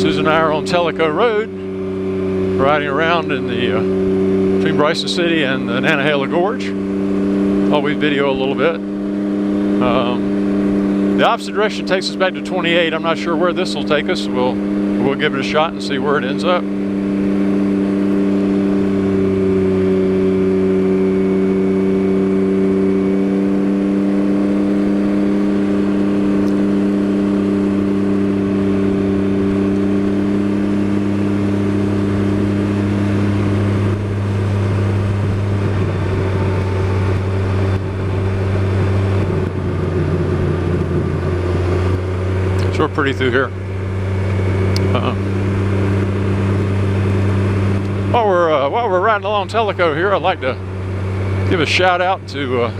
Susan and I are on Tellico Road, riding around in the between Bryson City and the Nantahala Gorge. Thought we'd video a little bit. The opposite direction takes us back to 28. I'm not sure where this will take us. We'll give it a shot and see where it ends up. Sure pretty through here. While we're riding along Tellico here, I'd like to give a shout out to a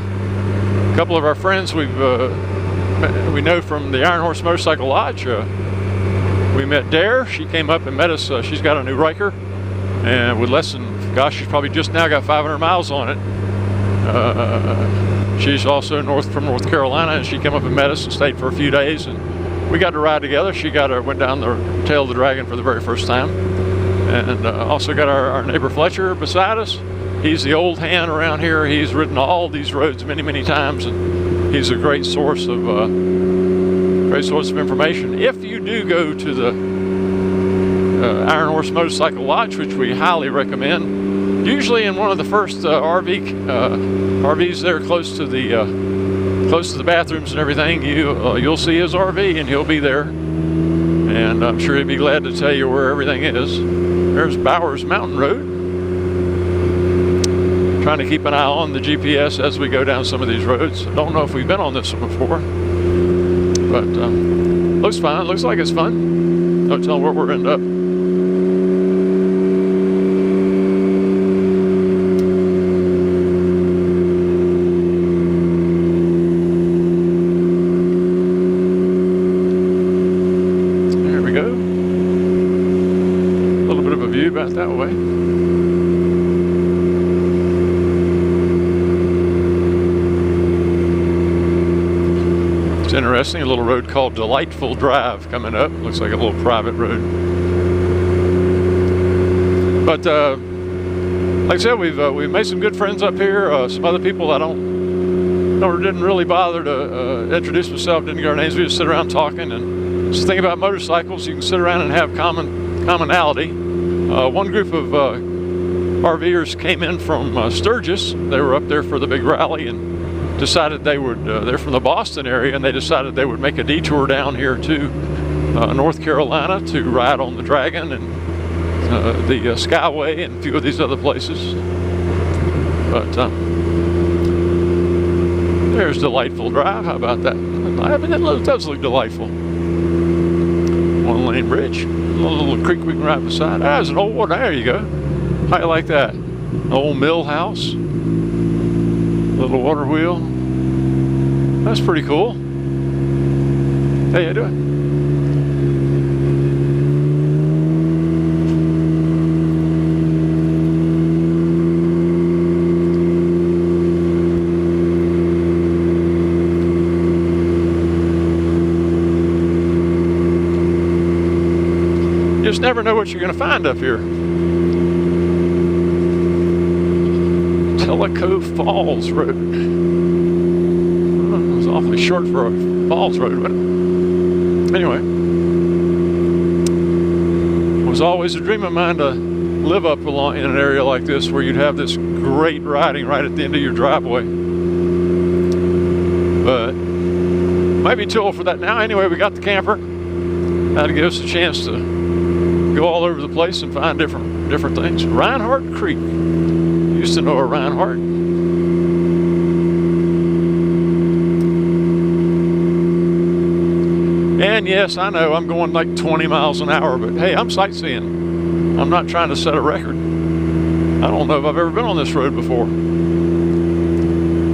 couple of our friends we know from the Iron Horse Motorcycle Lodge. We met Dare. She came up and met us. She's got a new Riker, and with less than, gosh, she's probably just now got 500 miles on it. She's also from North Carolina, and she came up and met us and stayed for a few days, and we got to ride together. She went down the tail of the dragon for the very first time. And also got our neighbor Fletcher beside us. He's the old hand around here. He's ridden all these roads many, many times, and he's a great source of information. If you do go to the Iron Horse Motorcycle Lodge, which we highly recommend, usually in one of the first RVs there close to the bathrooms and everything, you'll see his RV, and he'll be there, and I'm sure he'd be glad to tell you where everything is. There's Bowers Mountain Road. Trying to keep an eye on the GPS as we go down some of these roads. I don't know if we've been on this one before, but looks fine. Looks like it's fun. Don't tell where we'll end up. About that way. It's interesting, a little road called Delightful Drive coming up. Looks like a little private road. But like I said, we've made some good friends up here. Some other people I didn't really bother to introduce myself, didn't get our names. We just sit around talking, and just think about motorcycles. You can sit around and have commonality. One group of RVers came in from Sturgis. They were up there for the big rally and decided they're from the Boston area, and they decided they would make a detour down here to North Carolina to ride on the Dragon and the Skyway and a few of these other places. But there's Delightful Drive. How about that? I mean, it does look delightful. One-lane bridge. A little creek we can ride beside. There's an old one. There you go. How you like that? An old mill house. Little water wheel. That's pretty cool. How you doing? Just never know what you're going to find up here. Tellico Falls Road. It was awfully short for a Falls Road, but anyway. It was always a dream of mine to live up along in an area like this where you'd have this great riding right at the end of your driveway. But might be too old for that now. Anyway, we got the camper. That'll give us a chance to go all over the place and find different things. Reinhardt Creek. Used to know a Reinhardt. And yes, I know I'm going like 20 miles an hour, but hey, I'm sightseeing. I'm not trying to set a record. I don't know if I've ever been on this road before.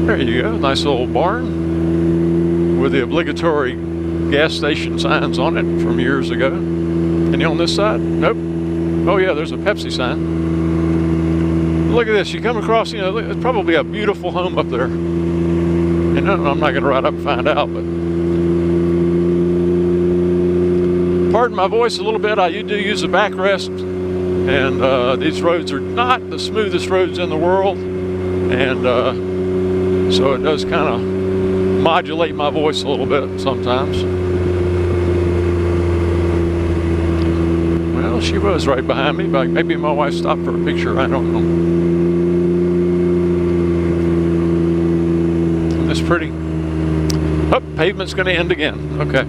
There you go, nice little barn with the obligatory gas station signs on it from years ago. Any on this side? Nope. Oh yeah, there's a Pepsi sign. Look at this, you come across, it's probably a beautiful home up there. I'm not going to ride up and find out, but pardon my voice a little bit. I do use a backrest, and these roads are not the smoothest roads in the world, and so it does kind of modulate my voice a little bit sometimes. Well, she was right behind me, but maybe my wife stopped for a picture. I don't know. Isn't this pretty? Oh, pavement's going to end again. Okay.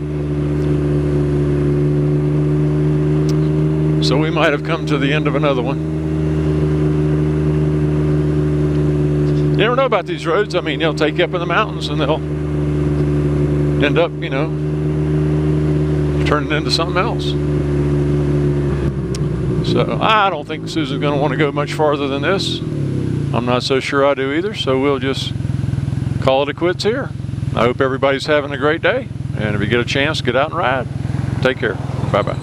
So we might have come to the end of another one. You never know about these roads. I mean, they'll take you up in the mountains and they'll end up, you know, turning into something else. So I don't think Susan's going to want to go much farther than this. I'm not so sure I do either, so we'll just call it a quits here. I hope everybody's having a great day, and if you get a chance, get out and ride. Take care. Bye-bye.